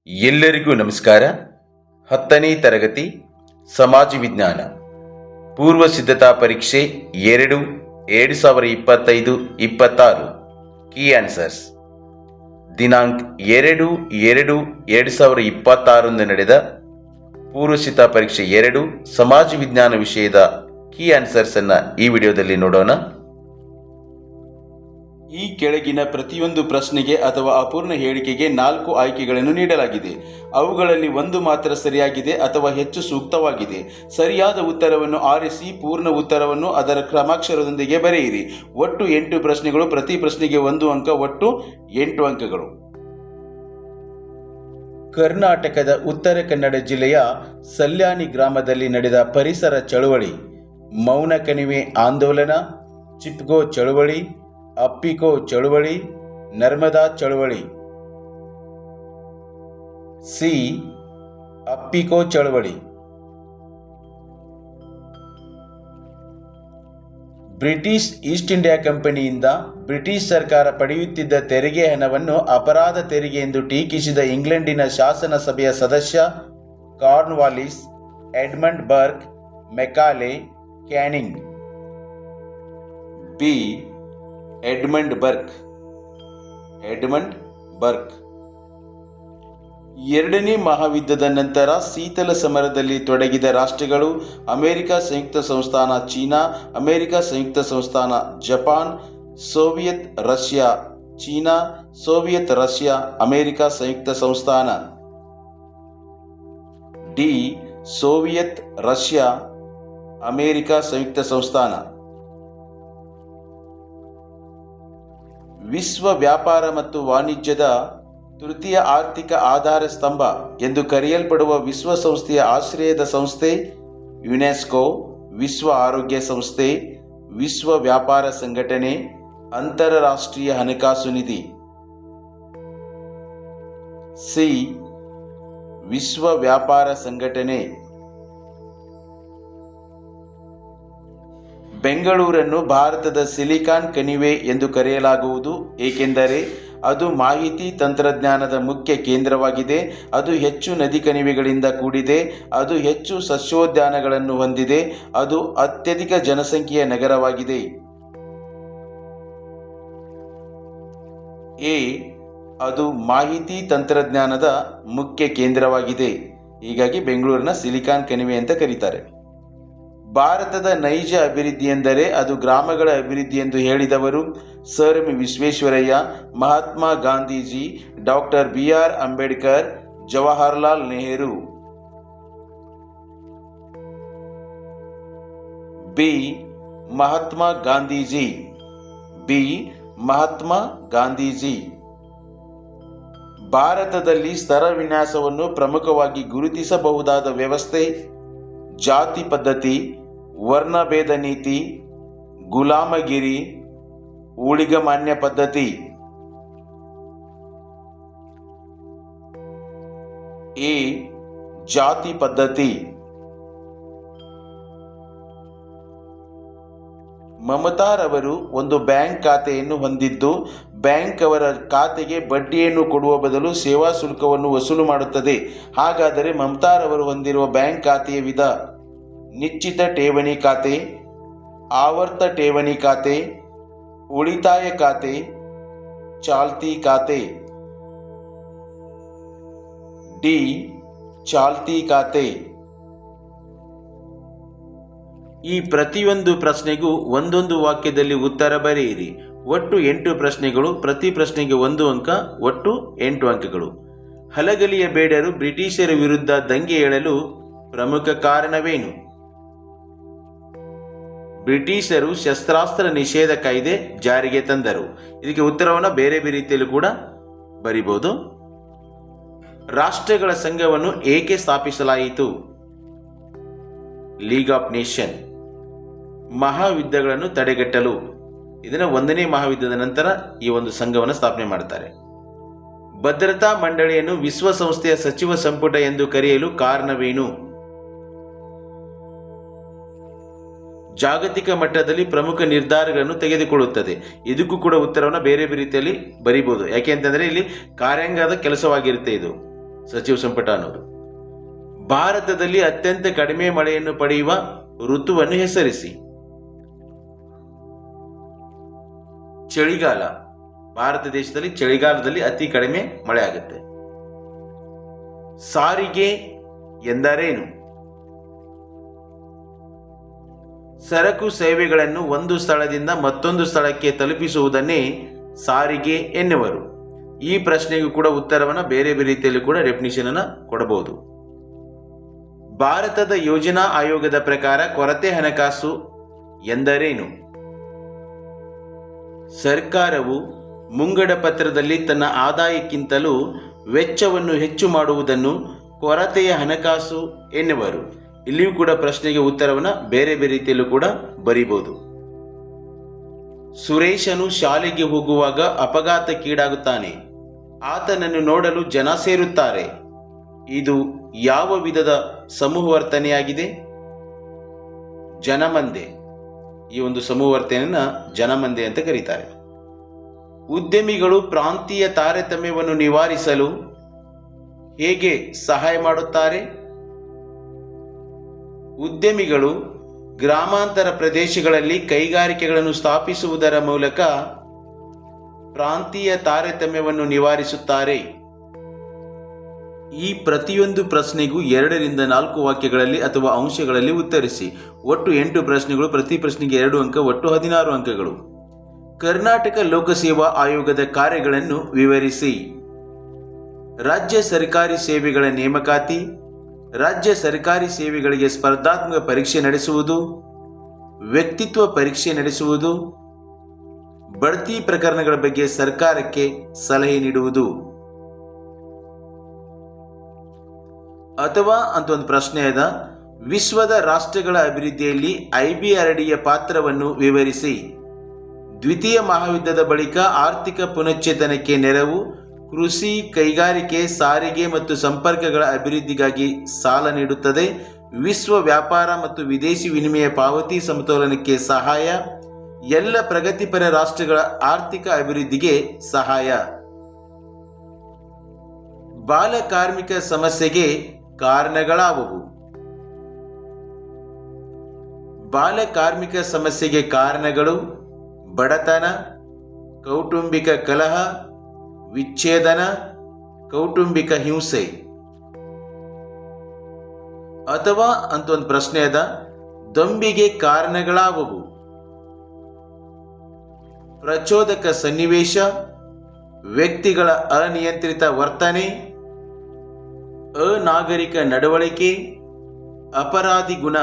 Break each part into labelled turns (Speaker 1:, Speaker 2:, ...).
Speaker 1: ಎಲ್ಲರಿಗೂ ನಮಸ್ಕಾರ. 10ನೇ ತರಗತಿ ಸಮಾಜ ವಿಜ್ಞಾನ ಪೂರ್ವ ಸಿದ್ಧತಾ ಪರೀಕ್ಷೆ 2025-26 ಕೀ ಆನ್ಸರ್ಸ್. ದಿನಾಂಕ 2/2/2026 ನಡೆದ ಪೂರ್ವ ಸಿದ್ಧತಾ ಪರೀಕ್ಷೆ 2 ಸಮಾಜ ವಿಜ್ಞಾನ ವಿಷಯದ ಕೀ ಆನ್ಸರ್ಸ್ ಅನ್ನು ಈ ವಿಡಿಯೋದಲ್ಲಿ ನೋಡೋಣ. ಈ ಕೆಳಗಿನ ಪ್ರತಿಯೊಂದು ಪ್ರಶ್ನೆಗೆ ಅಥವಾ ಅಪೂರ್ಣ ಹೇಳಿಕೆಗೆ 4 ಆಯ್ಕೆಗಳನ್ನು ನೀಡಲಾಗಿದೆ. ಅವುಗಳಲ್ಲಿ ಒಂದು ಮಾತ್ರ ಸರಿಯಾಗಿದೆ ಅಥವಾ ಹೆಚ್ಚು ಸೂಕ್ತವಾಗಿದೆ. ಸರಿಯಾದ ಉತ್ತರವನ್ನು ಆರಿಸಿ ಪೂರ್ಣ ಉತ್ತರವನ್ನು ಅದರ ಕ್ರಮಾಕ್ಷರದೊಂದಿಗೆ ಬರೆಯಿರಿ. ಒಟ್ಟು 8 ಪ್ರಶ್ನೆಗಳು, ಪ್ರತಿ ಪ್ರಶ್ನೆಗೆ 1 ಅಂಕ, ಒಟ್ಟು 8 ಅಂಕಗಳು. ಕರ್ನಾಟಕದ ಉತ್ತರ ಕನ್ನಡ ಜಿಲ್ಲೆಯ ಸಲ್ಯಾನಿ ಗ್ರಾಮದಲ್ಲಿ ನಡೆದ ಪರಿಸರ ಚಳುವಳಿ ಮೌನ ಕಣಿವೆ ಆಂದೋಲನ, ಚಿಪ್ಕೋ ಚಳುವಳಿ, ಅಪ್ಪಿಕೋ ಚಳುವಳಿ, ನರ್ಮದಾ ಚಳುವಳಿ. ಸಿ. ಅಪ್ಪಿಕೋ ಚಳುವಳಿ. ಬ್ರಿಟಿಷ್ ಈಸ್ಟ್ ಇಂಡಿಯಾ ಕಂಪನಿಯಿಂದ ಬ್ರಿಟಿಷ್ ಸರ್ಕಾರ ಪಡೆಯುತ್ತಿದ್ದ ತೆರಿಗೆ ಹಣವನ್ನು ಅಪರಾಧ ತೆರಿಗೆ ಎಂದು ಟೀಕಿಸಿದ ಇಂಗ್ಲೆಂಡಿನ ಶಾಸನ ಸಭೆಯ ಸದಸ್ಯ Cornwallis, Edmund Burk, Macaulay, canning. B. Edmund Burk. ಎರಡನೇ ಮಹಾಯುದ್ಧದ ನಂತರ ಶೀತಲ ಸಮರದಲ್ಲಿ ತೊಡಗಿದ ರಾಷ್ಟ್ರಗಳು: ಅಮೆರಿಕ ಸಂಯುಕ್ತ ಸಂಸ್ಥಾನ ಚೀನಾ, ಅಮೆರಿಕ ಸಂಯುಕ್ತ ಸಂಸ್ಥಾನ Japan, Soviet Russia. China, Soviet Russia, America ಸಂಯುಕ್ತ ಸಂಸ್ಥಾನ. ಡಿ. ಸೋವಿಯತ್ ರಷ್ಯಾ, ಅಮೆರಿಕ ಸಂಯುಕ್ತ ಸಂಸ್ಥಾನ. ವಿಶ್ವ ವ್ಯಾಪಾರ ಮತ್ತು ವಾಣಿಜ್ಯದ ತೃತೀಯ ಆರ್ಥಿಕ ಆಧಾರ ಸ್ತಂಭ ಎಂದು ಕರೆಯಲ್ಪಡುವ ವಿಶ್ವಸಂಸ್ಥೆಯ ಆಶ್ರಯದ ಸಂಸ್ಥೆ: ಯುನೆಸ್ಕೋ, ವಿಶ್ವ ಆರೋಗ್ಯ ಸಂಸ್ಥೆ, ವಿಶ್ವ ವ್ಯಾಪಾರ ಸಂಘಟನೆ, ಅಂತಾರಾಷ್ಟ್ರೀಯ ಹಣಕಾಸು ನಿಧಿ. ಸಿ. ವಿಶ್ವ ವ್ಯಾಪಾರ ಸಂಘಟನೆ. ಬೆಂಗಳೂರನ್ನು ಭಾರತದ ಸಿಲಿಕಾನ್ ಕಣಿವೆ ಎಂದು ಕರೆಯಲಾಗುವುದು, ಏಕೆಂದರೆ ಅದು ಮಾಹಿತಿ ತಂತ್ರಜ್ಞಾನದ ಮುಖ್ಯ ಕೇಂದ್ರವಾಗಿದೆ. ಅದು ಹೆಚ್ಚು ನದಿ ಕಣಿವೆಗಳಿಂದ ಕೂಡಿದೆ. ಅದು ಹೆಚ್ಚು ಸಸ್ಯೋದ್ಯಾನಗಳನ್ನು ಹೊಂದಿದೆ. ಅದು ಅತ್ಯಧಿಕ ಜನಸಂಖ್ಯೆಯ ನಗರವಾಗಿದೆ. ಎ. ಅದು ಮಾಹಿತಿ ತಂತ್ರಜ್ಞಾನದ ಮುಖ್ಯ ಕೇಂದ್ರವಾಗಿದೆ. ಹೀಗಾಗಿ ಬೆಂಗಳೂರಿನ ಸಿಲಿಕಾನ್ ಕಣಿವೆ ಅಂತ ಕರೀತಾರೆ. ಭಾರತದ ನೈಜ ಅಭಿವೃದ್ಧಿ ಎಂದರೆ ಅದು ಗ್ರಾಮಗಳ ಅಭಿವೃದ್ಧಿ ಎಂದು ಹೇಳಿದವರು: sir M Visvesvaraya, Mahatma Gandhiji, doctor BR Ambedkar, Jawaharlal Nehru. B. Mahatma Gandhiji. ಭಾರತದಲ್ಲಿ ಸ್ತರ ವಿನ್ಯಾಸವನ್ನು ಪ್ರಮುಖವಾಗಿ ಗುರುತಿಸಬಹುದಾದ ವ್ಯವಸ್ಥೆ: ಜಾತಿ ಪದ್ಧತಿ, ವರ್ಣಭೇದ ನೀತಿ, ಗುಲಾಮಗಿರಿ, ಊಳಿಗಮಾನ್ಯ ಪದ್ಧತಿ. ಎ. ಜಾತಿ ಪದ್ಧತಿ. ಮಮತಾರವರು ಒಂದು ಬ್ಯಾಂಕ್ ಖಾತೆಯನ್ನು ಹೊಂದಿದ್ದು, ಬ್ಯಾಂಕ್ ಅವರ ಖಾತೆಗೆ ಬಡ್ಡಿಯನ್ನು ಕೊಡುವ ಬದಲು ಸೇವಾ ಶುಲ್ಕವನ್ನು ವಸೂಲು ಮಾಡುತ್ತದೆ. ಹಾಗಾದರೆ ಮಮತಾರವರು ಹೊಂದಿರುವ ಬ್ಯಾಂಕ್ ಖಾತೆಯ ವಿಧ: ನಿಶ್ಚಿತ ಠೇವಣಿ ಖಾತೆ, ಆವರ್ತ ಠೇವಣಿ ಖಾತೆ, ಉಳಿತಾಯ ಖಾತೆ, ಚಾಲ್ತಿ ಖಾತೆ. ಡಿ. ಚಾಲ್ತಿ ಖಾತೆ. ಈ ಪ್ರತಿಯೊಂದು ಪ್ರಶ್ನೆಗೂ ಒಂದೊಂದು ವಾಕ್ಯದಲ್ಲಿ ಉತ್ತರ ಬರೆಯಿರಿ. ಒಟ್ಟು 8 ಪ್ರಶ್ನೆಗಳು, ಪ್ರತಿ ಪ್ರಶ್ನೆಗೆ 1 ಅಂಕ, ಒಟ್ಟು 8 ಅಂಕಗಳು. ಹಲಗಲಿಯ ಬೇಡರು ಬ್ರಿಟಿಷರ ವಿರುದ್ಧ ದಂಗೆ ಏಳಲು ಪ್ರಮುಖ ಕಾರಣವೇನು? ಬ್ರಿಟಿಷರು ಶಸ್ತ್ರಾಸ್ತ್ರ ನಿಷೇಧ ಕಾಯ್ದೆ ಜಾರಿಗೆ ತಂದರು. ಇದಕ್ಕೆ ಉತ್ತರವನ್ನು ಬೇರೆ ಬೇರೆ ರೀತಿಯಲ್ಲಿ ಕೂಡ ಬರಿಬಹುದು. ರಾಷ್ಟ್ರಗಳ ಸಂಘವನ್ನು ಏಕೆ ಸ್ಥಾಪಿಸಲಾಯಿತು? League of nation. ಮಹಾಯುದ್ಧಗಳನ್ನು ತಡೆಗಟ್ಟಲು. ಇದನ್ನು 1ನೇ ಮಹಾಯುದ್ಧದ ನಂತರ ಈ ಒಂದು ಸಂಘವನ್ನು ಸ್ಥಾಪನೆ ಮಾಡ್ತಾರೆ. ಭದ್ರತಾ ಮಂಡಳಿಯನ್ನು ವಿಶ್ವಸಂಸ್ಥೆಯ ಸಚಿವ ಸಂಪುಟ ಎಂದು ಕರೆಯಲು ಕಾರಣವೇನು? ಜಾಗತಿಕ ಮಟ್ಟದಲ್ಲಿ ಪ್ರಮುಖ ನಿರ್ಧಾರಗಳನ್ನು ತೆಗೆದುಕೊಳ್ಳುತ್ತದೆ. ಇದಕ್ಕೂ ಕೂಡ ಉತ್ತರವನ್ನು ಬೇರೆ ಬೇರೆ ರೀತಿಯಲ್ಲಿ ಬರೀಬಹುದು. ಯಾಕೆ ಅಂತಂದರೆ ಇಲ್ಲಿ ಕಾರ್ಯಾಂಗದ ಕೆಲಸವಾಗಿರುತ್ತೆ ಇದು. ಸಚಿವ ಸಂಪುಟ ಅನ್ನೋದು. ಭಾರತದಲ್ಲಿ ಅತ್ಯಂತ ಕಡಿಮೆ ಮಳೆಯನ್ನು ಪಡೆಯುವ ಋತುವನ್ನು ಹೆಸರಿಸಿ. ಚಳಿಗಾಲ. ಭಾರತ ದೇಶದಲ್ಲಿ ಚಳಿಗಾಲದಲ್ಲಿ ಅತಿ ಕಡಿಮೆ ಮಳೆ ಆಗುತ್ತೆ. ಸಾರಿಗೆ ಎಂದರೇನು? ಸರಕು ಸೇವೆಗಳನ್ನು ಒಂದು ಸ್ಥಳದಿಂದ ಮತ್ತೊಂದು ಸ್ಥಳಕ್ಕೆ ತಲುಪಿಸುವುದನ್ನೇ ಸಾರಿಗೆ ಎನ್ನುವರು. ಈ ಪ್ರಶ್ನೆಗೂ ಕೂಡ ಉತ್ತರವನ್ನು ಬೇರೆ ಬೇರೆ ರೀತಿಯಲ್ಲಿ ಕೂಡ ಡೆಫಿನಿಷನ್ ಅನ್ನು ಕೊಡಬಹುದು. ಭಾರತದ ಯೋಜನಾ ಆಯೋಗದ ಪ್ರಕಾರ ಕೊರತೆ ಹಣಕಾಸು ಎಂದರೇನು? ಸರ್ಕಾರವು ಮುಂಗಡ ಪತ್ರದಲ್ಲಿ ತನ್ನ ಆದಾಯಕ್ಕಿಂತಲೂ ವೆಚ್ಚವನ್ನು ಹೆಚ್ಚು ಮಾಡುವುದನ್ನು ಕೊರತೆಯ ಹಣಕಾಸು ಎನ್ನುವರು. ಇಲ್ಲಿಯೂ ಕೂಡ ಪ್ರಶ್ನೆಗೆ ಉತ್ತರವನ್ನು ಬೇರೆ ಬೇರೆ ರೀತಿಯಲ್ಲೂ ಕೂಡ ಬರೀಬಹುದು. ಸುರೇಶನು ಶಾಲೆಗೆ ಹೋಗುವಾಗ ಅಪಘಾತಕ್ಕೀಡಾಗುತ್ತಾನೆ. ಆತನನ್ನು ನೋಡಲು ಜನ ಸೇರುತ್ತಾರೆ. ಇದು ಯಾವ ವಿಧದ ಸಮೂಹವರ್ತನೆಯಾಗಿದೆ? ಜನಮಂದೆ. ಈ ಒಂದು ಸಮೂಹವರ್ತನೆಯನ್ನು ಜನಮಂದೆ ಅಂತ ಕರೀತಾರೆ. ಉದ್ಯಮಿಗಳು ಪ್ರಾಂತೀಯ ತಾರತಮ್ಯವನ್ನು ನಿವಾರಿಸಲು ಹೇಗೆ ಸಹಾಯ ಮಾಡುತ್ತಾರೆ? ಉದ್ಯಮಿಗಳು ಗ್ರಾಮಾಂತರ ಪ್ರದೇಶಗಳಲ್ಲಿ ಕೈಗಾರಿಕೆಗಳನ್ನು ಸ್ಥಾಪಿಸುವುದರ ಮೂಲಕ ಪ್ರಾಂತೀಯ ತಾರತಮ್ಯವನ್ನು ನಿವಾರಿಸುತ್ತಾರೆ. ಈ ಪ್ರತಿಯೊಂದು ಪ್ರಶ್ನೆಗೂ 2 ರಿಂದ 4 ವಾಕ್ಯಗಳಲ್ಲಿ ಅಥವಾ ಅಂಶಗಳಲ್ಲಿ ಉತ್ತರಿಸಿ. ಒಟ್ಟು 8 ಪ್ರಶ್ನೆಗಳು, ಪ್ರತಿ ಪ್ರಶ್ನೆಗೆ 2 ಅಂಕ, ಒಟ್ಟು 16 ಅಂಕಗಳು. ಕರ್ನಾಟಕ ಲೋಕಸೇವಾ ಆಯೋಗದ ಕಾರ್ಯಗಳನ್ನು ವಿವರಿಸಿ. ರಾಜ್ಯ ಸರ್ಕಾರಿ ಸೇವೆಗಳ ನೇಮಕಾತಿ, ರಾಜ್ಯ ಸರ್ಕಾರಿ ಸೇವೆಗಳಿಗೆ ಸ್ಪರ್ಧಾತ್ಮಕ ಪರೀಕ್ಷೆ ನಡೆಸುವುದು, ವ್ಯಕ್ತಿತ್ವ ಪರೀಕ್ಷೆ ನಡೆಸುವುದು, ಬಡ್ತಿ ಪ್ರಕರಣಗಳ ಬಗ್ಗೆ ಸರ್ಕಾರಕ್ಕೆ ಸಲಹೆ ನೀಡುವುದು. ಅಥವಾ ಅಂತ ಒಂದು ಪ್ರಶ್ನೆ ಅದ, ವಿಶ್ವದ ರಾಷ್ಟ್ರಗಳ ಅಭಿವೃದ್ಧಿಯಲ್ಲಿ IBRDಯ ಪಾತ್ರವನ್ನು ವಿವರಿಸಿ. ದ್ವಿತೀಯ ಮಹಾಯುದ್ಧದ ಬಳಿಕ ಆರ್ಥಿಕ ಪುನಶ್ಚೇತನಕ್ಕೆ ನೆರವು, ಕೃಷಿ, ಕೈಗಾರಿಕೆ, ಸಾರಿಗೆ ಮತ್ತು ಸಂಪರ್ಕಗಳ ಅಭಿವೃದ್ಧಿಗಾಗಿ ಸಾಲ ನೀಡುತ್ತದೆ. ವಿಶ್ವ ವ್ಯಾಪಾರ ಮತ್ತು ವಿದೇಶಿ ವಿನಿಮಯ ಪಾವತಿ ಸಮತೋಲನಕ್ಕೆ ಸಹಾಯ, ಎಲ್ಲ ಪ್ರಗತಿಪರ ರಾಷ್ಟ್ರಗಳ ಆರ್ಥಿಕ ಅಭಿವೃದ್ಧಿಗೆ ಸಹಾಯ. ಬಾಲ ಕಾರ್ಮಿಕ ಸಮಸ್ಯೆಗೆ ಕಾರಣಗಳಾವುವು? ಬಾಲ ಕಾರ್ಮಿಕ ಸಮಸ್ಯೆಗೆ ಕಾರಣಗಳು: ಬಡತನ, ಕೌಟುಂಬಿಕ ಕಲಹ, ವಿಚ್ಛೇದನ, ಕೌಟುಂಬಿಕ ಹಿಂಸೆ. ಅಥವಾ ಅಂತ ಒಂದು ಪ್ರಶ್ನೆ ಅದ, ದೊಂಬಿಗೆ ಕಾರಣಗಳಾವುವು? ಪ್ರಚೋದಕ ಸನ್ನಿವೇಶ, ವ್ಯಕ್ತಿಗಳ ಅನಿಯಂತ್ರಿತ ವರ್ತನೆ, ಅನಾಗರಿಕ ನಡವಳಿಕೆ, ಅಪರಾಧಿ ಗುಣ.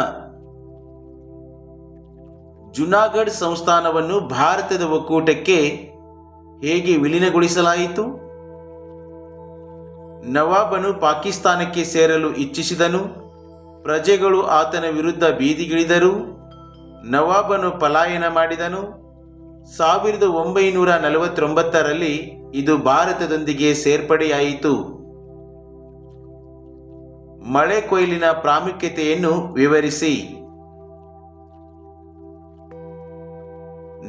Speaker 1: ಜುನಾಗಢ್ ಸಂಸ್ಥಾನವನ್ನು ಭಾರತದ ಒಕ್ಕೂಟಕ್ಕೆ ಹೇಗೆ ವಿಲೀನಗೊಳಿಸಲಾಯಿತು? ನವಾಬನು ಪಾಕಿಸ್ತಾನಕ್ಕೆ ಸೇರಲು ಇಚ್ಛಿಸಿದನು. ಪ್ರಜೆಗಳು ಆತನ ವಿರುದ್ಧ ಬೀದಿಗಿಳಿದರು. ನವಾಬನು ಪಲಾಯನ ಮಾಡಿದನು. 1949ರಲ್ಲಿ ಇದು ಭಾರತದೊಂದಿಗೆ ಸೇರ್ಪಡೆಯಾಯಿತು. ಮಳೆ ಕೊಯ್ಲಿನ ಪ್ರಾಮುಖ್ಯತೆಯನ್ನು ವಿವರಿಸಿ.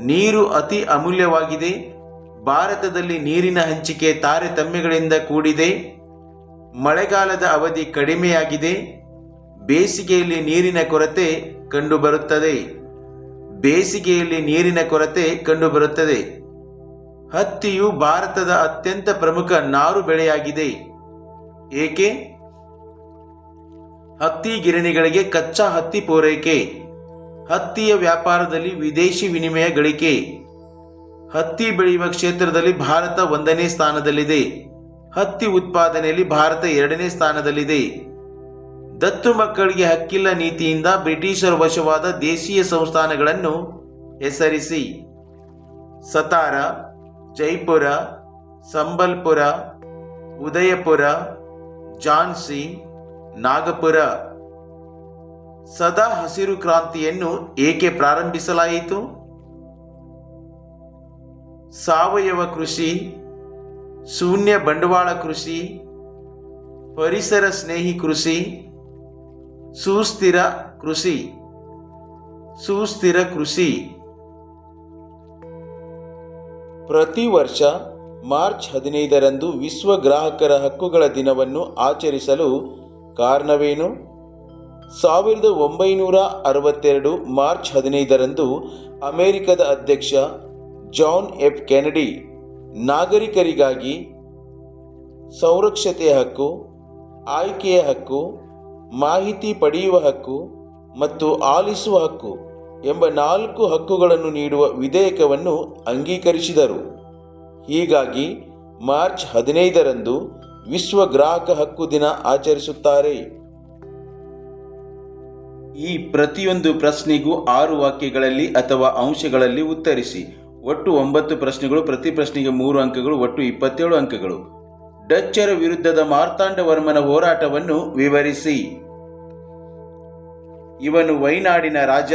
Speaker 1: ನೀರು ಅತಿ ಅಮೂಲ್ಯವಾಗಿದೆ. ಭಾರತದಲ್ಲಿ ನೀರಿನ ಹಂಚಿಕೆ ತಾರತಮ್ಯಗಳಿಂದ ಕೂಡಿದೆ. ಮಳೆಗಾಲದ ಅವಧಿ ಕಡಿಮೆಯಾಗಿದೆ. ಬೇಸಿಗೆಯಲ್ಲಿ ನೀರಿನ ಕೊರತೆ ಕಂಡುಬರುತ್ತದೆ. ಹತ್ತಿಯು ಭಾರತದ ಅತ್ಯಂತ ಪ್ರಮುಖ ನಾರು ಬೆಳೆಯಾಗಿದೆ. ಏಕೆ? ಹತ್ತಿ ಗಿರಣಿಗಳಿಗೆ ಕಚ್ಚಾ ಹತ್ತಿ ಪೂರೈಕೆ. ಹತ್ತಿಯ ವ್ಯಾಪಾರದಲ್ಲಿ ವಿದೇಶಿ ವಿನಿಮಯ ಗಳಿಕೆ. ಹತ್ತಿ ಬೆಳೆಯುವ ಕ್ಷೇತ್ರದಲ್ಲಿ ಭಾರತ 1ನೇ ಸ್ಥಾನದಲ್ಲಿದೆ. ಹತ್ತಿ ಉತ್ಪಾದನೆಯಲ್ಲಿ ಭಾರತ 2ನೇ ಸ್ಥಾನದಲ್ಲಿದೆ. ದತ್ತು ಮಕ್ಕಳಿಗೆ ಹಕ್ಕಿಲ್ಲ ನೀತಿಯಿಂದ ಬ್ರಿಟಿಷರ ವಶವಾದ ದೇಶೀಯ ಸಂಸ್ಥಾನಗಳನ್ನು ಹೆಸರಿಸಿ. ಸತಾರ, ಜೈಪುರ, ಸಂಬಲ್ಪುರ, ಉದಯಪುರ, ಝಾನ್ಸಿ, ನಾಗಪುರ. ಸದಾ ಹಸಿರು ಕ್ರಾಂತಿಯನ್ನು ಏಕೆ ಪ್ರಾರಂಭಿಸಲಾಯಿತು? ಸಾವಯವ ಕೃಷಿ, ಶೂನ್ಯ ಬಂಡವಾಳ ಕೃಷಿ, ಪರಿಸರ ಸ್ನೇಹಿ ಕೃಷಿ, ಸುಸ್ಥಿರ ಕೃಷಿ. ಪ್ರತಿ ವರ್ಷ ಮಾರ್ಚ್ 15ರಂದು ವಿಶ್ವ ಗ್ರಾಹಕರ ಹಕ್ಕುಗಳ ದಿನವನ್ನು ಆಚರಿಸಲು ಕಾರಣವೇನು? 1962 ಮಾರ್ಚ್ 15ರಂದು ಅಮೆರಿಕದ ಅಧ್ಯಕ್ಷ ಜಾನ್ ಎಫ್ ಕೆನಡಿ ನಾಗರಿಕರಿಗಾಗಿ ಸಂರಕ್ಷತೆಯ ಹಕ್ಕು, ಆಯ್ಕೆಯ ಹಕ್ಕು, ಮಾಹಿತಿ ಪಡೆಯುವ ಹಕ್ಕು ಮತ್ತು ಆಲಿಸುವ ಹಕ್ಕು ಎಂಬ 4 ಹಕ್ಕುಗಳನ್ನು ನೀಡುವ ವಿಧೇಯಕವನ್ನು ಅಂಗೀಕರಿಸಿದರು. ಹೀಗಾಗಿ ಮಾರ್ಚ್ 15ರಂದು ವಿಶ್ವ ಗ್ರಾಹಕ ಹಕ್ಕು ದಿನ ಆಚರಿಸುತ್ತಾರೆ. ಈ ಪ್ರತಿಯೊಂದು ಪ್ರಶ್ನೆಗೂ 6 ವಾಕ್ಯಗಳಲ್ಲಿ ಅಥವಾ ಅಂಶಗಳಲ್ಲಿ ಉತ್ತರಿಸಿ. ಒಟ್ಟು 9 ಪ್ರಶ್ನೆಗಳು, ಪ್ರತಿ ಪ್ರಶ್ನೆಗೆ 3 ಅಂಕಗಳು, ಒಟ್ಟು 27 ಅಂಕಗಳು. ಡಚ್ಚರ ವಿರುದ್ಧದ ಮಾರ್ತಾಂಡವರ್ಮನ ಹೋರಾಟವನ್ನು ವಿವರಿಸಿ. ಇವನು ವೈನಾಡಿನ ರಾಜ.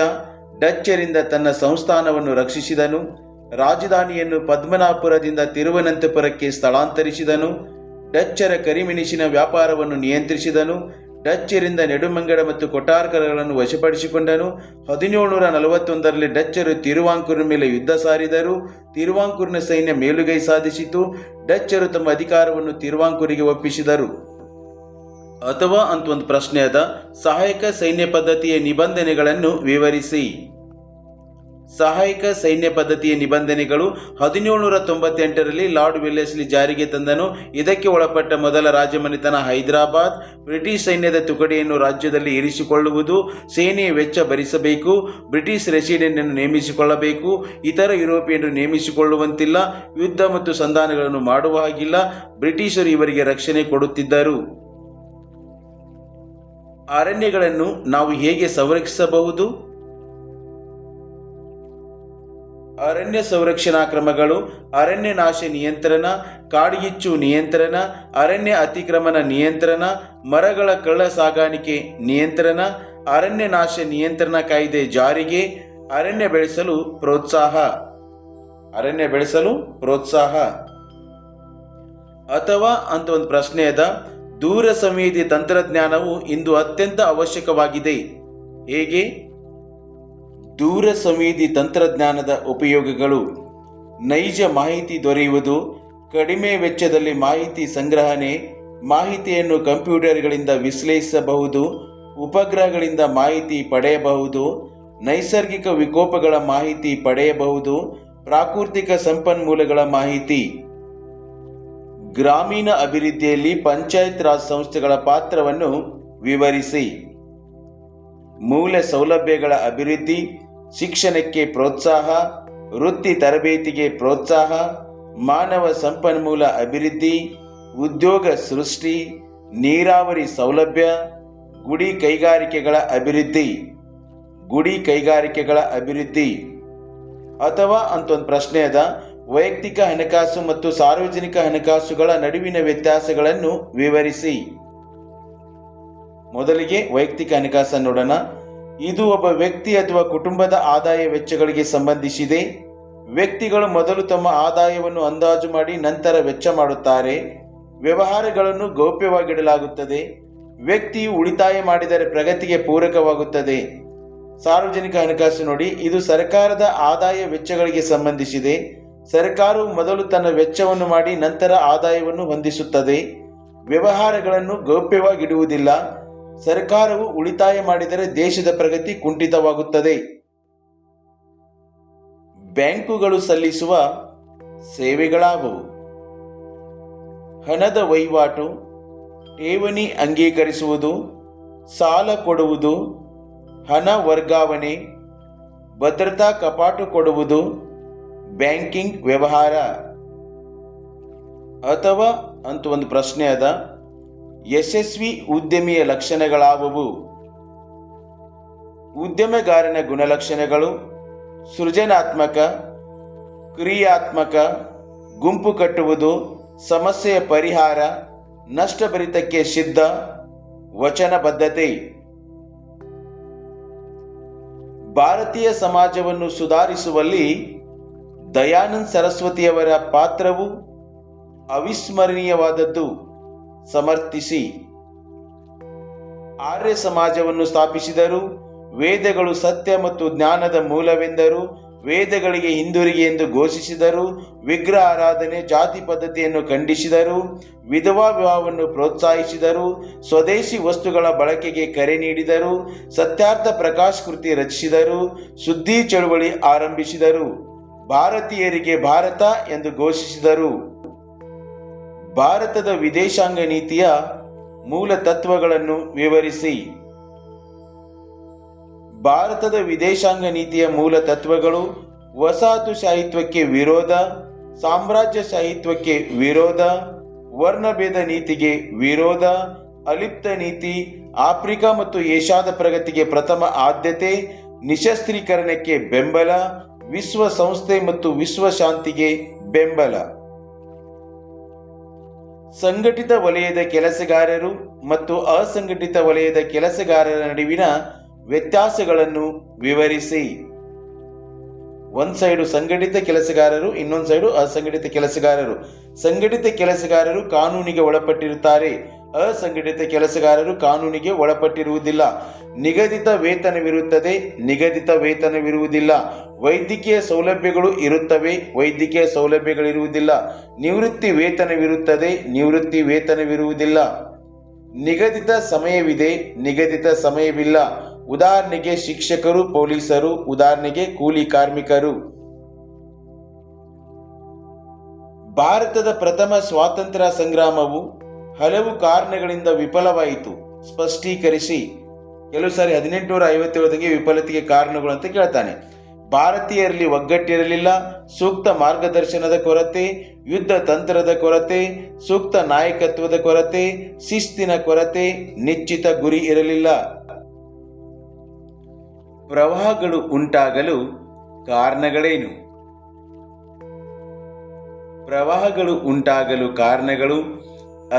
Speaker 1: ಡಚ್ಚರಿಂದ ತನ್ನ ಸಂಸ್ಥಾನವನ್ನು ರಕ್ಷಿಸಿದನು. ರಾಜಧಾನಿಯನ್ನು ಪದ್ಮನಾಭಪುರದಿಂದ ತಿರುವನಂತಪುರಕ್ಕೆ ಸ್ಥಳಾಂತರಿಸಿದನು. ಡಚ್ಚರ ಕರಿಮೆಣಸಿನ ವ್ಯಾಪಾರವನ್ನು ನಿಯಂತ್ರಿಸಿದನು. ಡಚ್ಚರಿಂದ ನೆಡುಮಂಗಡ ಮತ್ತು ಕೊಟಾರ್ಕರಗಳನ್ನು ವಶಪಡಿಸಿಕೊಂಡನು. 1741ರಲ್ಲಿ ಡಚ್ಚರು ತಿರುವಾಂಕೂರಿನ ಮೇಲೆ ಯುದ್ಧ ಸಾರಿದರು. ತಿರುವಾಂಕೂರಿನ ಸೈನ್ಯ ಮೇಲುಗೈ ಸಾಧಿಸಿತು. ಡಚ್ಚರು ತಮ್ಮ ಅಧಿಕಾರವನ್ನು ತಿರುವಾಂಕೂರಿಗೆ ಒಪ್ಪಿಸಿದರು. ಅಥವಾ ಅಂತ ಒಂದು ಪ್ರಶ್ನೆ ಅದ. ಸಹಾಯಕ ಸೈನ್ಯ ಪದ್ಧತಿಯ ನಿಬಂಧನೆಗಳನ್ನು ವಿವರಿಸಿ. ಸಹಾಯಕ ಸೈನ್ಯ ಪದ್ಧತಿಯ ನಿಬಂಧನೆಗಳು 1798ರಲ್ಲಿ ಲಾರ್ಡ್ ವೆಲ್ಲೆಸ್ಲಿ ಜಾರಿಗೆ ತಂದನು. ಇದಕ್ಕೆ ಒಳಪಟ್ಟ ಮೊದಲ ರಾಜಮನೆತನ ಹೈದರಾಬಾದ್. ಬ್ರಿಟಿಷ್ ಸೈನ್ಯದ ತುಕಡಿಯನ್ನು ರಾಜ್ಯದಲ್ಲಿ ಇರಿಸಿಕೊಳ್ಳುವುದು, ಸೇನೆಯ ವೆಚ್ಚ ಭರಿಸಬೇಕು, ಬ್ರಿಟಿಷ್ ರೆಸಿಡೆಂಟನ್ನು ನೇಮಿಸಿಕೊಳ್ಳಬೇಕು, ಇತರ ಯುರೋಪಿಯನ್ನರು ನೇಮಿಸಿಕೊಳ್ಳುವಂತಿಲ್ಲ, ಯುದ್ಧ ಮತ್ತು ಸಂಧಾನಗಳನ್ನು ಮಾಡುವ ಹಾಗಿಲ್ಲ, ಬ್ರಿಟಿಷರು ಇವರಿಗೆ ರಕ್ಷಣೆ ಕೊಡುತ್ತಿದ್ದರು. ಅರಣ್ಯಗಳನ್ನು ನಾವು ಹೇಗೆ ಸಂರಕ್ಷಿಸಬಹುದು? ಅರಣ್ಯ ಸಂರಕ್ಷಣಾ ಕ್ರಮಗಳು: ಅರಣ್ಯ ನಾಶ ನಿಯಂತ್ರಣ, ಕಾಡ್ಗಿಚ್ಚು ನಿಯಂತ್ರಣ, ಅರಣ್ಯ ಅತಿಕ್ರಮಣ ನಿಯಂತ್ರಣ, ಮರಗಳ ಕಳ್ಳ ಸಾಗಾಣಿಕೆ ನಿಯಂತ್ರಣ, ಅರಣ್ಯ ನಾಶ ನಿಯಂತ್ರಣ ಕಾಯ್ದೆ ಜಾರಿಗೆ, ಅರಣ್ಯ ಬೆಳೆಸಲು ಪ್ರೋತ್ಸಾಹ. ಅಥವಾ ಅಂತ ಒಂದು ಪ್ರಶ್ನೆ ಅದ. ದೂರ ಸಂವೇದಿ ತಂತ್ರಜ್ಞಾನವು ಇಂದು ಅತ್ಯಂತ ಅವಶ್ಯಕವಾಗಿದೆ. ಹೇಗೆ? ದೂರ ಸಂವೇದಿ ತಂತ್ರಜ್ಞಾನದ ಉಪಯೋಗಗಳು: ನೈಜ ಮಾಹಿತಿ ದೊರೆಯುವುದು, ಕಡಿಮೆ ವೆಚ್ಚದಲ್ಲಿ ಮಾಹಿತಿ ಸಂಗ್ರಹಣೆ, ಮಾಹಿತಿಯನ್ನು ಕಂಪ್ಯೂಟರ್ಗಳಿಂದ ವಿಶ್ಲೇಷಿಸಬಹುದು, ಉಪಗ್ರಹಗಳಿಂದ ಮಾಹಿತಿ ಪಡೆಯಬಹುದು, ನೈಸರ್ಗಿಕ ವಿಕೋಪಗಳ ಮಾಹಿತಿ ಪಡೆಯಬಹುದು, ಪ್ರಾಕೃತಿಕ ಸಂಪನ್ಮೂಲಗಳ ಮಾಹಿತಿ. ಗ್ರಾಮೀಣ ಅಭಿವೃದ್ಧಿಯಲ್ಲಿ ಪಂಚಾಯತ್ ರಾಜ್ ಸಂಸ್ಥೆಗಳ ಪಾತ್ರವನ್ನು ವಿವರಿಸಿ. ಮೂಲ ಸೌಲಭ್ಯಗಳ ಅಭಿವೃದ್ಧಿ, ಶಿಕ್ಷಣಕ್ಕೆ ಪ್ರೋತ್ಸಾಹ, ವೃತ್ತಿ ತರಬೇತಿಗೆ ಪ್ರೋತ್ಸಾಹ, ಮಾನವ ಸಂಪನ್ಮೂಲ ಅಭಿವೃದ್ಧಿ, ಉದ್ಯೋಗ ಸೃಷ್ಟಿ, ನೀರಾವರಿ ಸೌಲಭ್ಯ, ಗುಡಿ ಕೈಗಾರಿಕೆಗಳ ಅಭಿವೃದ್ಧಿ. ಅಥವಾ ಅಂತ ಒಂದು ಪ್ರಶ್ನೆ ಅದ. ವೈಯಕ್ತಿಕ ಹಣಕಾಸು ಮತ್ತು ಸಾರ್ವಜನಿಕ ಹಣಕಾಸುಗಳ ನಡುವಿನ ವ್ಯತ್ಯಾಸಗಳನ್ನು ವಿವರಿಸಿ. ಮೊದಲಿಗೆ ವೈಯಕ್ತಿಕ ಹಣಕಾಸನ್ನು ನೋಡೋಣ. ಇದು ಒಬ್ಬ ವ್ಯಕ್ತಿ ಅಥವಾ ಕುಟುಂಬದ ಆದಾಯ ವೆಚ್ಚಗಳಿಗೆ ಸಂಬಂಧಿಸಿದೆ. ವ್ಯಕ್ತಿಗಳು ಮೊದಲು ತಮ್ಮ ಆದಾಯವನ್ನು ಅಂದಾಜು ಮಾಡಿ ನಂತರ ವೆಚ್ಚ ಮಾಡುತ್ತಾರೆ. ವ್ಯವಹಾರಗಳನ್ನು ಗೌಪ್ಯವಾಗಿಡಲಾಗುತ್ತದೆ. ವ್ಯಕ್ತಿಯು ಉಳಿತಾಯ ಮಾಡಿದರೆ ಪ್ರಗತಿಗೆ ಪೂರಕವಾಗುತ್ತದೆ. ಸಾರ್ವಜನಿಕ ಹಣಕಾಸು ನೋಡಿ, ಇದು ಸರ್ಕಾರದ ಆದಾಯ ವೆಚ್ಚಗಳಿಗೆ ಸಂಬಂಧಿಸಿದೆ. ಸರ್ಕಾರವು ಮೊದಲು ತನ್ನ ವೆಚ್ಚವನ್ನು ಮಾಡಿ ನಂತರ ಆದಾಯವನ್ನು ಹೊಂದಿಸುತ್ತದೆ. ವ್ಯವಹಾರಗಳನ್ನು ಗೌಪ್ಯವಾಗಿಡುವುದಿಲ್ಲ. ಸರ್ಕಾರವು ಉಳಿತಾಯ ಮಾಡಿದರೆ ದೇಶದ ಪ್ರಗತಿ ಕುಂಠಿತವಾಗುತ್ತದೆ. ಬ್ಯಾಂಕುಗಳು ಸಲ್ಲಿಸುವ ಸೇವೆಗಳಾವುವು? ಹಣದ ವಹಿವಾಟು, ಠೇವಣಿ ಅಂಗೀಕರಿಸುವುದು, ಸಾಲ ಕೊಡುವುದು, ಹಣ ವರ್ಗಾವಣೆ, ಭದ್ರತಾ ಕಪಾಟು ಕೊಡುವುದು, ಬ್ಯಾಂಕಿಂಗ್ ವ್ಯವಹಾರ. ಅಥವಾ ಅಂತ ಒಂದು ಪ್ರಶ್ನೆ ಅದ. ಯಶಸ್ವಿ ಉದ್ಯಮಿಯ ಲಕ್ಷಣಗಳಾವುವು? ಉದ್ಯಮಗಾರನ ಗುಣಲಕ್ಷಣಗಳು: ಸೃಜನಾತ್ಮಕ, ಕ್ರಿಯಾತ್ಮಕ, ಗುಂಪು ಕಟ್ಟುವುದು, ಸಮಸ್ಯೆಯ ಪರಿಹಾರ, ನಷ್ಟಭರಿತಕ್ಕೆ ಸಿದ್ಧ, ವಚನಬದ್ಧತೆ. ಭಾರತೀಯ ಸಮಾಜವನ್ನು ಸುಧಾರಿಸುವಲ್ಲಿ ದಯಾನಂದ ಸರಸ್ವತಿಯವರ ಪಾತ್ರವು ಅವಿಸ್ಮರಣೀಯವಾದದ್ದು. ಸಮರ್ಥಿಸಿ. ಆರ್ಯ ಸಮಾಜವನ್ನು ಸ್ಥಾಪಿಸಿದರು. ವೇದಗಳು ಸತ್ಯ ಮತ್ತು ಜ್ಞಾನದ ಮೂಲವೆಂದರು. ವೇದಗಳಿಗೆ ಹಿಂದಿರುಗಿ ಎಂದು ಘೋಷಿಸಿದರು. ವಿಗ್ರಹ ಆರಾಧನೆ, ಜಾತಿ ಪದ್ಧತಿಯನ್ನು ಖಂಡಿಸಿದರು. ವಿಧವಾ ವಿವಾಹವನ್ನು ಪ್ರೋತ್ಸಾಹಿಸಿದರು. ಸ್ವದೇಶಿ ವಸ್ತುಗಳ ಬಳಕೆಗೆ ಕರೆ ನೀಡಿದರು. ಸತ್ಯಾರ್ಥ ಪ್ರಕಾಶ್ ಕೃತಿ ರಚಿಸಿದರು. ಸುದ್ದಿ ಚಳುವಳಿ ಆರಂಭಿಸಿದರು. ಭಾರತೀಯರಿಗೆ ಭಾರತ ಎಂದು ಘೋಷಿಸಿದರು. ಭಾರತದ ವಿದೇಶಾಂಗ ನೀತಿಯ ಮೂಲ ತತ್ವಗಳನ್ನು ವಿವರಿಸಿ. ಭಾರತದ ವಿದೇಶಾಂಗ ನೀತಿಯ ಮೂಲ ತತ್ವಗಳು: ವಸಾಹತುಶಾಹಿತ್ವಕ್ಕೆ ವಿರೋಧ, ಸಾಮ್ರಾಜ್ಯಶಾಹಿತ್ವಕ್ಕೆ ವಿರೋಧ, ವರ್ಣಭೇದ ನೀತಿಗೆ ವಿರೋಧ, ಅಲಿಪ್ತ ನೀತಿ, ಆಫ್ರಿಕಾ ಮತ್ತು ಏಷ್ಯಾದ ಪ್ರಗತಿಗೆ ಪ್ರಥಮ ಆದ್ಯತೆ, ನಿಶಸ್ತ್ರೀಕರಣಕ್ಕೆ ಬೆಂಬಲ, ವಿಶ್ವಸಂಸ್ಥೆ ಮತ್ತು ವಿಶ್ವ ಶಾಂತಿಗೆ ಬೆಂಬಲ. ಸಂಘಟಿತ ವಲಯದ ಕೆಲಸಗಾರರು ಮತ್ತು ಅಸಂಘಟಿತ ವಲಯದ ಕೆಲಸಗಾರರ ನಡುವಿನ ವ್ಯತ್ಯಾಸಗಳನ್ನು ವಿವರಿಸಿ. ಒಂದು ಸೈಡು ಸಂಘಟಿತ ಕೆಲಸಗಾರರು, ಇನ್ನೊಂದು ಸೈಡು ಅಸಂಘಟಿತ ಕೆಲಸಗಾರರು. ಸಂಘಟಿತ ಕೆಲಸಗಾರರು ಕಾನೂನಿಗೆ ಒಳಪಟ್ಟಿರುತ್ತಾರೆ, ಅಸಂಘಟಿತ ಕೆಲಸಗಾರರು ಕಾನೂನಿಗೆ ಒಳಪಟ್ಟಿರುವುದಿಲ್ಲ. ನಿಗದಿತ ವೇತನವಿರುತ್ತದೆ, ನಿಗದಿತ ವೇತನವಿರುವುದಿಲ್ಲ. ವೈದ್ಯಕೀಯ ಸೌಲಭ್ಯಗಳು ಇರುತ್ತವೆ, ವೈದ್ಯಕೀಯ ಸೌಲಭ್ಯಗಳಿರುವುದಿಲ್ಲ. ನಿವೃತ್ತಿ ವೇತನವಿರುತ್ತದೆ, ನಿವೃತ್ತಿ ವೇತನವಿರುವುದಿಲ್ಲ. ನಿಗದಿತ ಸಮಯವಿದೆ, ನಿಗದಿತ ಸಮಯವಿಲ್ಲ. ಉದಾಹರಣೆಗೆ ಶಿಕ್ಷಕರು, ಪೊಲೀಸರು. ಉದಾಹರಣೆಗೆ ಕೂಲಿ ಕಾರ್ಮಿಕರು. ಭಾರತದ ಪ್ರಥಮ ಸ್ವಾತಂತ್ರ್ಯ ಸಂಗ್ರಾಮವು ಹಲವು ಕಾರಣಗಳಿಂದ ವಿಫಲವಾಯಿತು, ಸ್ಪಷ್ಟೀಕರಿಸಿ. ಕೆಲವು ಸಾರಿ 1857 ವಿಫಲತೆಗೆ ಕಾರಣಗಳು ಅಂತ ಕೇಳ್ತಾನೆ. ಭಾರತೀಯರಲ್ಲಿ ಒಗ್ಗಟ್ಟಿರಲಿಲ್ಲ, ಸೂಕ್ತ ಮಾರ್ಗದರ್ಶನದ ಕೊರತೆ, ಯುದ್ಧ ತಂತ್ರದ ಕೊರತೆ, ಸೂಕ್ತ ನಾಯಕತ್ವದ ಕೊರತೆ, ಶಿಸ್ತಿನ ಕೊರತೆ, ನಿಶ್ಚಿತ ಗುರಿ ಇರಲಿಲ್ಲ. ಪ್ರವಾಹಗಳು ಉಂಟಾಗಲು ಕಾರಣಗಳೇನು? ಪ್ರವಾಹಗಳು ಉಂಟಾಗಲು ಕಾರಣಗಳು: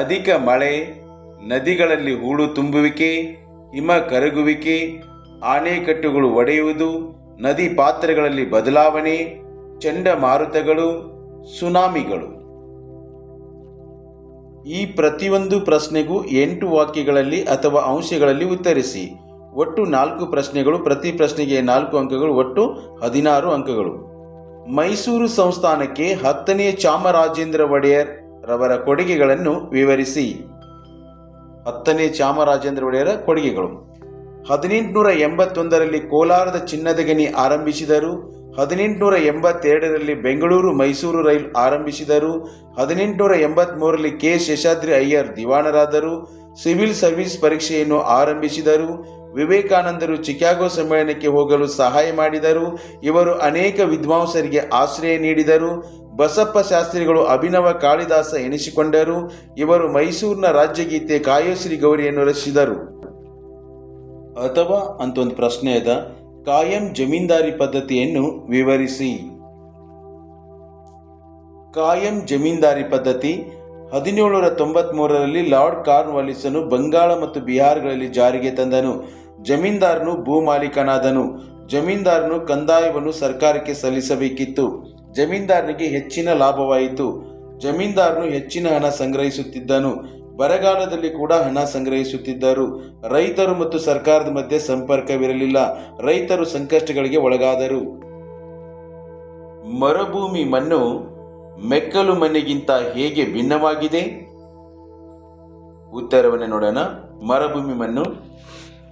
Speaker 1: ಅಧಿಕ ಮಳೆ, ನದಿಗಳಲ್ಲಿ ಹೂಳು ತುಂಬುವಿಕೆ, ಹಿಮ ಕರಗುವಿಕೆ, ಆಣೆಕಟ್ಟುಗಳು ಒಡೆಯುವುದು, ನದಿ ಪಾತ್ರಗಳಲ್ಲಿ ಬದಲಾವಣೆ, ಚಂಡಮಾರುತಗಳು, ಸುನಾಮಿಗಳು. ಈ ಪ್ರತಿಯೊಂದು ಪ್ರಶ್ನೆಗೂ 8 ವಾಕ್ಯಗಳಲ್ಲಿ ಅಥವಾ ಅಂಶಗಳಲ್ಲಿ ಉತ್ತರಿಸಿ. ಒಟ್ಟು 4 ಪ್ರಶ್ನೆಗಳು, ಪ್ರತಿ ಪ್ರಶ್ನೆಗೆ 4 ಅಂಕಗಳು, ಒಟ್ಟು 16 ಅಂಕಗಳು. ಮೈಸೂರು ಸಂಸ್ಥಾನಕ್ಕೆ 10ನೇ ಚಾಮರಾಜೇಂದ್ರ ಒಡೆಯರ್ ರವರ ಕೊಡುಗೆಗಳನ್ನು ವಿವರಿಸಿ. 10ನೇ ಚಾಮರಾಜೇಂದ್ರ ಒಡೆಯರ ಕೊಡುಗೆಗಳು: 1881ರಲ್ಲಿ ಕೋಲಾರದ ಚಿನ್ನದ ಗಣಿ ಆರಂಭಿಸಿದರು. 1882ರಲ್ಲಿ ಬೆಂಗಳೂರು ಮೈಸೂರು ರೈಲು ಆರಂಭಿಸಿದರು. 1883ರಲ್ಲಿ ಕೆ ಶೇಷಾದ್ರಿ ಅಯ್ಯರ್ ದಿವಾನರಾದರು. ಸಿವಿಲ್ ಸರ್ವಿಸ್ ಪರೀಕ್ಷೆಯನ್ನು ಆರಂಭಿಸಿದರು. ವಿವೇಕಾನಂದರು ಚಿಕಾಗೋ ಸಮ್ಮೇಳನಕ್ಕೆ ಹೋಗಲು ಸಹಾಯ ಮಾಡಿದರು. ಇವರು ಅನೇಕ ವಿದ್ವಾಂಸರಿಗೆ ಆಶ್ರಯ ನೀಡಿದರು. ಬಸಪ್ಪ ಶಾಸ್ತ್ರಿಗಳು ಅಭಿನವ ಕಾಳಿದಾಸ ಎನಿಸಿಕೊಂಡರು. ಇವರು ಮೈಸೂರಿನ ರಾಜ್ಯಗೀತೆ ಕಾಯೋಶ್ರೀ ಗೌರಿಯನ್ನು ರಚಿಸಿದರು. ಅಥವಾ ಅಂತ ಒಂದು ಪ್ರಶ್ನೆ ಅದ. ಕಾಯಂ ಜಮೀನ್ದಾರಿ ಪದ್ಧತಿಯನ್ನು ವಿವರಿಸಿ. ಕಾಯಂ ಜಮೀನ್ದಾರಿ ಪದ್ಧತಿ 1793ರಲ್ಲಿ ಲಾರ್ಡ್ ಕಾರ್ನ್ವಾಲಿಸನು ಬಂಗಾಳ ಮತ್ತು ಬಿಹಾರಗಳಲ್ಲಿ ಜಾರಿಗೆ ತಂದನು. ಜಮೀನ್ದಾರನು ಭೂಮಾಲೀಕನಾದನು. ಜಮೀನ್ದಾರನು ಕಂದಾಯವನ್ನು ಸರ್ಕಾರಕ್ಕೆ ಸಲ್ಲಿಸಬೇಕಿತ್ತು. ಜಮೀನ್ದಾರನಿಗೆ ಹೆಚ್ಚಿನ ಲಾಭವಾಯಿತು. ಜಮೀನ್ದಾರನು ಹೆಚ್ಚಿನ ಹಣ ಸಂಗ್ರಹಿಸುತ್ತಿದ್ದನು. ಬರಗಾಲದಲ್ಲಿ ಕೂಡ ಹಣ ಸಂಗ್ರಹಿಸುತ್ತಿದ್ದರು. ರೈತರು ಮತ್ತು ಸರ್ಕಾರದ ಮಧ್ಯೆ ಸಂಪರ್ಕವಿರಲಿಲ್ಲ. ರೈತರು ಸಂಕಷ್ಟಗಳಿಗೆ ಒಳಗಾದರು. ಮರುಭೂಮಿ ಮಣ್ಣು ಮೆಕ್ಕಲು ಮಣ್ಣಿಗಿಂತ ಹೇಗೆ ಭಿನ್ನವಾಗಿದೆ? ಉತ್ತರವನ್ನು ನೋಡೋಣ. ಮರುಭೂಮಿ ಮಣ್ಣು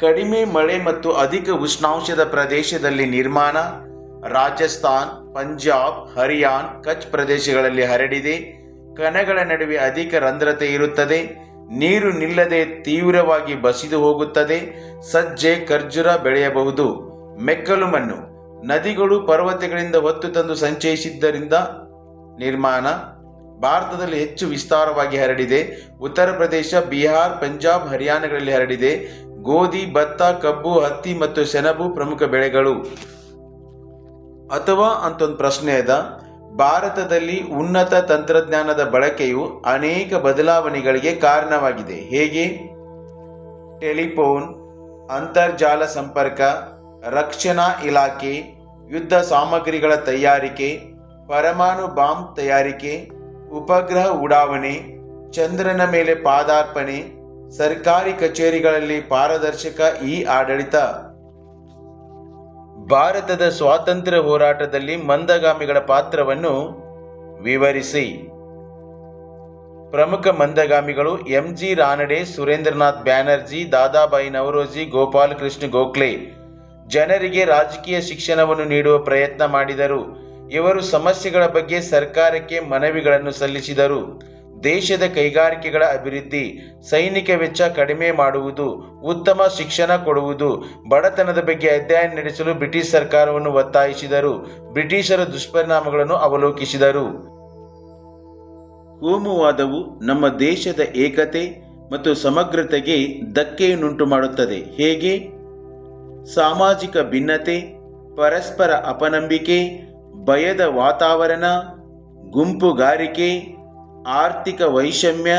Speaker 1: ಕಡಿಮೆ ಮಳೆ ಮತ್ತು ಅಧಿಕ ಉಷ್ಣಾಂಶದ ಪ್ರದೇಶದಲ್ಲಿ ನಿರ್ಮಾಣ. ರಾಜಸ್ಥಾನ್, ಪಂಜಾಬ್, ಹರಿಯಾಣ, ಕಚ್ ಪ್ರದೇಶಗಳಲ್ಲಿ ಹರಡಿದೆ. ಕಣಗಳ ನಡುವೆ ಅಧಿಕ ರಂಧ್ರತೆ ಇರುತ್ತದೆ. ನೀರು ನಿಲ್ಲದೆ ತೀವ್ರವಾಗಿ ಬಸಿದು ಹೋಗುತ್ತದೆ. ಸಜ್ಜೆ, ಖರ್ಜೂರ ಬೆಳೆಯಬಹುದು. ಮೆಕ್ಕಲು ಮಣ್ಣು ನದಿಗಳು ಪರ್ವತಗಳಿಂದ ಹೊತ್ತು ತಂದು ಸಂಚಯಿಸಿದ್ದರಿಂದ ನಿರ್ಮಾಣ. ಭಾರತದಲ್ಲಿ ಹೆಚ್ಚು ವಿಸ್ತಾರವಾಗಿ ಹರಡಿದೆ. ಉತ್ತರ ಪ್ರದೇಶ, ಬಿಹಾರ್, ಪಂಜಾಬ್, ಹರಿಯಾಣಗಳಲ್ಲಿ ಹರಡಿದೆ. ಗೋಧಿ, ಭತ್ತ, ಕಬ್ಬು, ಹತ್ತಿ ಮತ್ತು ಸೆಣಬು ಪ್ರಮುಖ ಬೆಳೆಗಳು. ಅಥವಾ ಅಂತ ಒಂದು ಪ್ರಶ್ನೆ ಅದ. ಭಾರತದಲ್ಲಿ ಉನ್ನತ ತಂತ್ರಜ್ಞಾನದ ಬಳಕೆಯು ಅನೇಕ ಬದಲಾವಣೆಗಳಿಗೆ ಕಾರಣವಾಗಿದೆ. ಹೇಗೆ? ಟೆಲಿಫೋನ್, ಅಂತರ್ಜಾಲ ಸಂಪರ್ಕ, ರಕ್ಷಣಾ ಇಲಾಖೆ, ಯುದ್ಧ ಸಾಮಗ್ರಿಗಳ ತಯಾರಿಕೆ, ಪರಮಾಣು ಬಾಂಬ್ ತಯಾರಿಕೆ, ಉಪಗ್ರಹ ಉಡಾವಣೆ, ಚಂದ್ರನ ಮೇಲೆ ಪಾದಾರ್ಪಣೆ, ಸರ್ಕಾರಿ ಕಚೇರಿಗಳಲ್ಲಿ ಪಾರದರ್ಶಕ ಇ ಆಡಳಿತ. ಭಾರತದ ಸ್ವಾತಂತ್ರ್ಯ ಹೋರಾಟದಲ್ಲಿ ಮಂದಗಾಮಿಗಳ ಪಾತ್ರವನ್ನು ವಿವರಿಸಿ. ಪ್ರಮುಖ ಮಂದಗಾಮಿಗಳು ಎಂ.ಜಿ. ರಾನಡೆ, ಸುರೇಂದ್ರನಾಥ್ ಬ್ಯಾನರ್ಜಿ, ದಾದಾಬಾಯಿ ನವರೋಜಿ, ಗೋಪಾಲ್ ಕೃಷ್ಣ ಗೋಖಲೆ. ಜನರಿಗೆ ರಾಜಕೀಯ ಶಿಕ್ಷಣವನ್ನು ನೀಡುವ ಪ್ರಯತ್ನ ಮಾಡಿದರು. ಇವರು ಸಮಸ್ಯೆಗಳ ಬಗ್ಗೆ ಸರ್ಕಾರಕ್ಕೆ ಮನವಿಗಳನ್ನು ಸಲ್ಲಿಸಿದರು. ದೇಶದ ಕೈಗಾರಿಕೆಗಳ ಅಭಿವೃದ್ಧಿ, ಸೈನಿಕ ವೆಚ್ಚ ಕಡಿಮೆ ಮಾಡುವುದು, ಉತ್ತಮ ಶಿಕ್ಷಣ ಕೊಡುವುದು, ಬಡತನದ ಬಗ್ಗೆ ಅಧ್ಯಯನ ನಡೆಸಲು ಬ್ರಿಟಿಷ್ ಸರ್ಕಾರವನ್ನು ಒತ್ತಾಯಿಸಿದರು. ಬ್ರಿಟಿಷರ ದುಷ್ಪರಿಣಾಮಗಳನ್ನು ಅವಲೋಕಿಸಿದರು. ಕೋಮುವಾದವು ನಮ್ಮ ದೇಶದ ಏಕತೆ ಮತ್ತು ಸಮಗ್ರತೆಗೆ ಧಕ್ಕೆಯನ್ನುಂಟು ಮಾಡುತ್ತದೆ. ಹೇಗೆ? ಸಾಮಾಜಿಕ ಭಿನ್ನತೆ, ಪರಸ್ಪರ ಅಪನಂಬಿಕೆ, ಭಯದ ವಾತಾವರಣ, ಗುಂಪುಗಾರಿಕೆ, ಆರ್ಥಿಕ ವೈಷಮ್ಯ,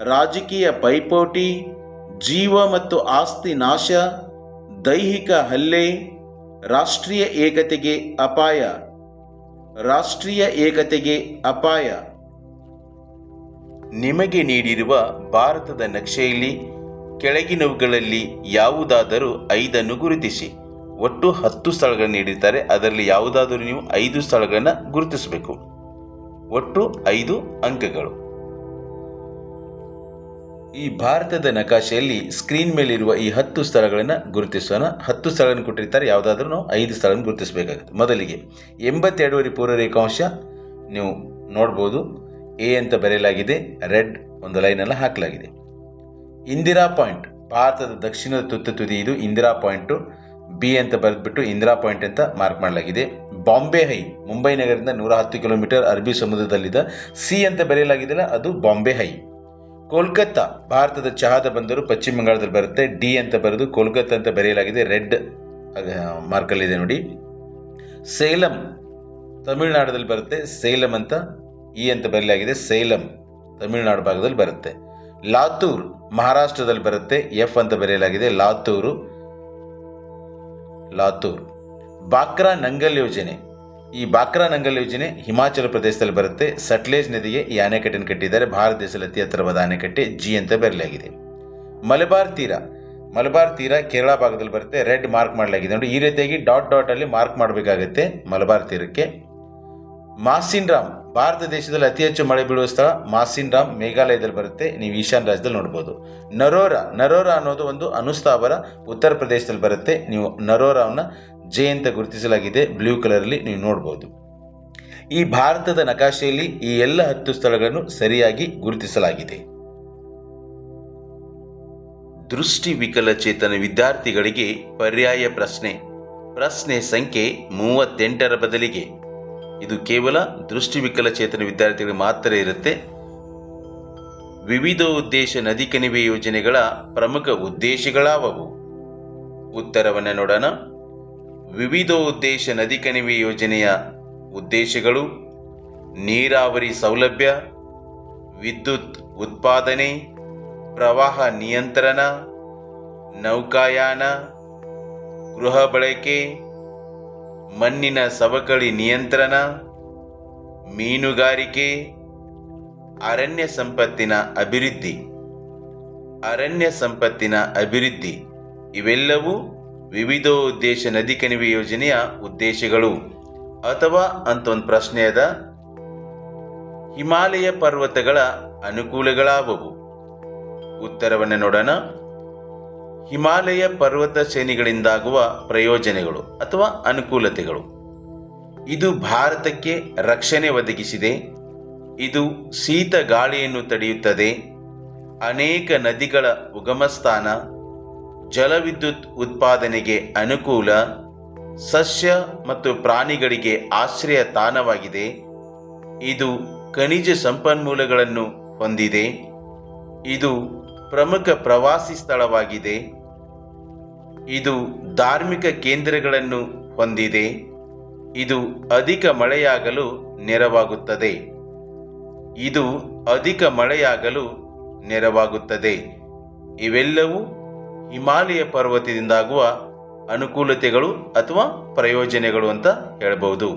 Speaker 1: ರಾಜಕೀಯ ಪೈಪೋಟಿ, ಜೀವ ಮತ್ತು ಆಸ್ತಿ ನಾಶ, ದೈಹಿಕ ಹಲ್ಲೆ, ರಾಷ್ಟ್ರೀಯ ಏಕತೆಗೆ ಅಪಾಯ. ರಾಷ್ಟ್ರೀಯ ಏಕತೆಗೆ ಅಪಾಯ. ನಿಮಗೆ ನೀಡಿರುವ ಭಾರತದ ನಕ್ಷೆಯಲ್ಲಿ ಕೆಳಗಿನವುಗಳಲ್ಲಿ ಯಾವುದಾದರೂ 5 ಗುರುತಿಸಿ. ಒಟ್ಟು 10 ಸ್ಥಳಗಳನ್ನು ನೀಡಿರ್ತಾರೆ. ಅದರಲ್ಲಿ ಯಾವುದಾದರೂ ನೀವು 5 ಸ್ಥಳಗಳನ್ನು ಗುರುತಿಸಬೇಕು. ಒಟ್ಟು 5 ಅಂಕಗಳು. ಈ ಭಾರತದ ನಕಾಶೆಯಲ್ಲಿ ಸ್ಕ್ರೀನ್ ಮೇಲಿರುವ ಈ 10 ಸ್ಥಳಗಳನ್ನು ಗುರುತಿಸೋಣ. 10 ಸ್ಥಳಗಳನ್ನು ಕೊಟ್ಟಿರ್ತಾರೆ, ಯಾವುದಾದ್ರೂ ನಾವು 5 ಸ್ಥಳಗಳನ್ನು ಗುರುತಿಸಬೇಕಾಗುತ್ತೆ. ಮೊದಲಿಗೆ 82 ಪೂರ್ವ ರೇಖಾಂಶ ನೀವು ನೋಡ್ಬೋದು. ಎ ಅಂತ ಬರೆಯಲಾಗಿದೆ, ರೆಡ್ ಒಂದು ಲೈನೆಲ್ಲ ಹಾಕಲಾಗಿದೆ. ಇಂದಿರಾ ಪಾಯಿಂಟ್, ಭಾರತದ ದಕ್ಷಿಣದ ತುದಿ ಇದು ಇಂದಿರಾ ಪಾಯಿಂಟು. ಬಿ ಅಂತ ಬರೆದ್ಬಿಟ್ಟು ಇಂದಿರಾ ಪಾಯಿಂಟ್ ಅಂತ ಮಾರ್ಕ್ ಮಾಡಲಾಗಿದೆ. ಬಾಂಬೆ ಹೈ, ಮುಂಬೈ ನಗರದಿಂದ 110 ಕಿಲೋಮೀಟರ್ ಅರಬ್ಬಿ ಸಮುದ್ರದಲ್ಲಿದೆ. ಸಿ ಅಂತ ಬರೆಯಲಾಗಿದೆಯಲ್ಲ, ಅದು ಬಾಂಬೆ ಹೈ. ಕೋಲ್ಕತ್ತಾ, ಭಾರತದ ಚಹಾದ ಬಂದರು, ಪಶ್ಚಿಮ ಬಂಗಾಳದಲ್ಲಿ ಬರುತ್ತೆ. ಡಿ ಅಂತ ಬರೆದು ಕೋಲ್ಕತ್ತಾ ಅಂತ ಬರೆಯಲಾಗಿದೆ, ರೆಡ್ ಮಾರ್ಕಲ್ಲಿದೆ ನೋಡಿ. ಸೇಲಂ, ತಮಿಳುನಾಡಲ್ಲಿ ಬರುತ್ತೆ, ಸೇಲಂ ಅಂತ. ಇ ಅಂತ ಬರೆಯಲಾಗಿದೆ, ಸೇಲಂ ತಮಿಳುನಾಡು ಭಾಗದಲ್ಲಿ ಬರುತ್ತೆ. ಲಾತೂರ್, ಮಹಾರಾಷ್ಟ್ರದಲ್ಲಿ ಬರುತ್ತೆ, ಎಫ್ ಅಂತ ಬರೆಯಲಾಗಿದೆ, ಲಾತೂರು. ಬಾಕ್ರಾ ನಂಗಲ್ ಯೋಜನೆ, ಈ ಬಾಕ್ರಾ ನಂಗಲ್ ಯೋಜನೆ ಹಿಮಾಚಲ ಪ್ರದೇಶದಲ್ಲಿ ಬರುತ್ತೆ. ಸಟ್ಲೇಜ್ ನದಿಗೆ ಈ ಅಣೆಕಟ್ಟನ್ನು ಕಟ್ಟಿದ್ದಾರೆ. ಭಾರತ ದೇಶದಲ್ಲಿ ಅತಿ ಎತ್ತರವಾದ ಅಣೆಕಟ್ಟೆ, ಜಿ ಅಂತ ಬರೆಯಲಾಗಿದೆ. ಮಲಬಾರ್ ತೀರ ಕೇರಳ ಭಾಗದಲ್ಲಿ ಬರುತ್ತೆ, ರೆಡ್ ಮಾರ್ಕ್ ಮಾಡಲಾಗಿದೆ ನೋಡಿ. ಈ ರೀತಿಯಾಗಿ ಡಾಟ್ ಅಲ್ಲಿ ಮಾರ್ಕ್ ಮಾಡಬೇಕಾಗುತ್ತೆ ಮಲಬಾರ್ ತೀರಕ್ಕೆ. ಮಾಸಿನ್ ರಾಮ್, ಭಾರತ ದೇಶದಲ್ಲಿ ಅತಿ ಹೆಚ್ಚು ಮಳೆ ಬೀಳುವ ಸ್ಥಳ ಮಾಸಿನ್ ರಾಮ್, ಮೇಘಾಲಯದಲ್ಲಿ ಬರುತ್ತೆ. ನೀವು ಈಶಾನ್ಯ ರಾಜ್ಯದಲ್ಲಿ ನೋಡ್ಬೋದು. ನರೋರಾ ಅನ್ನೋದು ಒಂದು ಅನುಸ್ಥಾವರ, ಉತ್ತರ ಪ್ರದೇಶದಲ್ಲಿ ಬರುತ್ತೆ. ನೀವು ನರೋರಾವನ್ನ ಜೆ ಅಂತ ಗುರುತಿಸಲಾಗಿದೆ, ಬ್ಲೂ ಕಲರಲ್ಲಿ ನೀವು ನೋಡ್ಬೋದು. ಈ ಭಾರತದ ನಕಾಶೆಯಲ್ಲಿ ಈ ಎಲ್ಲ 10 ಸ್ಥಳಗಳನ್ನು ಸರಿಯಾಗಿ ಗುರುತಿಸಲಾಗಿದೆ. ದೃಷ್ಟಿ ವಿಕಲಚೇತನ ವಿದ್ಯಾರ್ಥಿಗಳಿಗೆ ಪರ್ಯಾಯ ಪ್ರಶ್ನೆ ಸಂಖ್ಯೆ 38ರ ಬದಲಿಗೆ, ಇದು ಕೇವಲ ದೃಷ್ಟಿ ವಿಕಲಚೇತನ ವಿದ್ಯಾರ್ಥಿಗಳಿಗೆ ಮಾತ್ರ ಇರುತ್ತೆ. ವಿವಿಧೋದ್ದೇಶ ನದಿ ಕಣಿವೆ ಯೋಜನೆಗಳ ಪ್ರಮುಖ ಉದ್ದೇಶಗಳಾವವು? ಉತ್ತರವನ್ನು ನೋಡೋಣ. ವಿವಿಧೋದ್ದೇಶ ನದಿ ಕಣಿವೆ ಯೋಜನೆಯ ಉದ್ದೇಶಗಳು: ನೀರಾವರಿ ಸೌಲಭ್ಯ, ವಿದ್ಯುತ್ ಉತ್ಪಾದನೆ, ಪ್ರವಾಹ ನಿಯಂತ್ರಣ, ನೌಕಾಯಾನ, ಗೃಹ ಬಳಕೆ, ಮಣ್ಣಿನ ಸವಕಳಿ ನಿಯಂತ್ರಣ, ಮೀನುಗಾರಿಕೆ, ಅರಣ್ಯ ಸಂಪತ್ತಿನ ಅಭಿವೃದ್ಧಿ. ಇವೆಲ್ಲವೂ ವಿವಿಧೋದ್ದೇಶ ನದಿ ಕಣಿವೆ ಯೋಜನೆಯ ಉದ್ದೇಶಗಳು. ಅಥವಾ ಅಂತ ಒಂದು ಪ್ರಶ್ನೆ ಅದ, ಹಿಮಾಲಯ ಪರ್ವತಗಳ ಅನುಕೂಲಗಳಾವವು? ಉತ್ತರವನ್ನು ನೋಡೋಣ. ಹಿಮಾಲಯ ಪರ್ವತ ಶ್ರೇಣಿಗಳಿಂದಾಗುವ ಪ್ರಯೋಜನಗಳು ಅಥವಾ ಅನುಕೂಲತೆಗಳು: ಇದು ಭಾರತಕ್ಕೆ ರಕ್ಷಣೆ ಒದಗಿಸಿದೆ. ಇದು ಶೀತ ಗಾಳಿಯನ್ನು ತಡೆಯುತ್ತದೆ. ಅನೇಕ ನದಿಗಳ ಉಗಮಸ್ಥಾನ, ಜಲವಿದ್ಯುತ್ ಉತ್ಪಾದನೆಗೆ ಅನುಕೂಲ, ಸಸ್ಯ ಮತ್ತು ಪ್ರಾಣಿಗಳಿಗೆ ಆಶ್ರಯ ತಾಣವಾಗಿದೆ. ಇದು ಖನಿಜ ಸಂಪನ್ಮೂಲಗಳನ್ನು ಹೊಂದಿದೆ. ಇದು ಪ್ರಮುಖ ಪ್ರವಾಸಿ ಸ್ಥಳವಾಗಿದೆ. ಇದು ಧಾರ್ಮಿಕ ಕೇಂದ್ರಗಳನ್ನು ಹೊಂದಿದೆ. ಇದು ಅಧಿಕ ಮಳೆಯಾಗಲು ಇವೆಲ್ಲವೂ ಹಿಮಾಲಯ ಪರ್ವತದಿಂದಾಗುವ ಅನುಕೂಲತೆಗಳು ಅಥವಾ ಪ್ರಯೋಜನಗಳು ಅಂತ ಹೇಳಬಹುದು.